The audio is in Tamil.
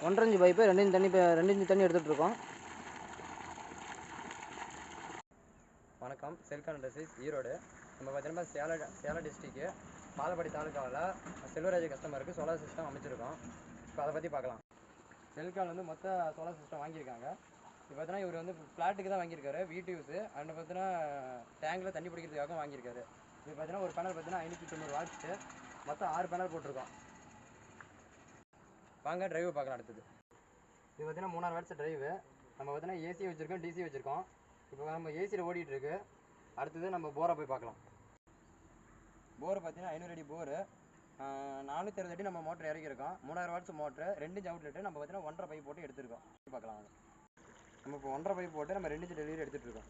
1.5 இன்ச் பைப்பு 2 இன்ச் தண்ணி 2 இன்ச் தண்ணி எடுத்துகிட்ருக்கோம். வணக்கம். செல்கான் இண்டஸ்ட்ரீஸ் ஈரோடு. நம்ம பார்த்தீங்கன்னா சேலம் டிஸ்ட்ரிக்ட் பாலப்பாடி தாலுக்காவில் செல்வராஜ் கஸ்டமருக்கு சோலார் சிஸ்டம் அமைச்சிருக்கோம். இப்போ அதை பற்றி பார்க்கலாம். செல்கான் வந்து மொத்த சோலார் சிஸ்டம் வாங்கியிருக்காங்க. இப்போ பார்த்தீங்கன்னா இவர் வந்து ஃப்ளாட்டுக்கு தான் வாங்கியிருக்காரு, வீட்டு யூஸு. அண்ட் பார்த்தீங்கன்னா டேங்கில் தண்ணி பிடிக்கிறதுக்காக வாங்கியிருக்காரு. இது பார்த்தீங்கன்னா ஒரு பேனல் பார்த்தீங்கன்னா 590 வாட்ஸு, மொத்தம் 6 பேனல் போட்டிருக்கோம். வாங்க டிரைவு பார்க்கலாம். அடுத்தது இது பார்த்தீங்கன்னா 3000 வாட்ஸ் டிரைவு. நம்ம பார்த்தீங்கன்னா ஏசி வச்சுருக்கோம், டிசி வச்சுருக்கோம். இப்போ நம்ம ஏசியில் ஓடிட்டுருக்கு. அடுத்தது நம்ம போரை போய் பார்க்கலாம். போர் பார்த்தீங்கன்னா 500 அடி போரு, 460 அடி நம்ம மோட்டர் இறக்கியிருக்கோம். 3000 வாட்ஸ் மோட்ரு, 2 இன்ச் அவுட்லெட்டு. நம்ம பார்த்தீங்கன்னா 1.5 பைப் போட்டு எடுத்துருக்கோம். பார்க்கலாம். நம்ம இப்போ 1.5 பைப் போட்டு நம்ம 2 இன்ச் டெலிவரி எடுத்துகிட்டு இருக்கோம்.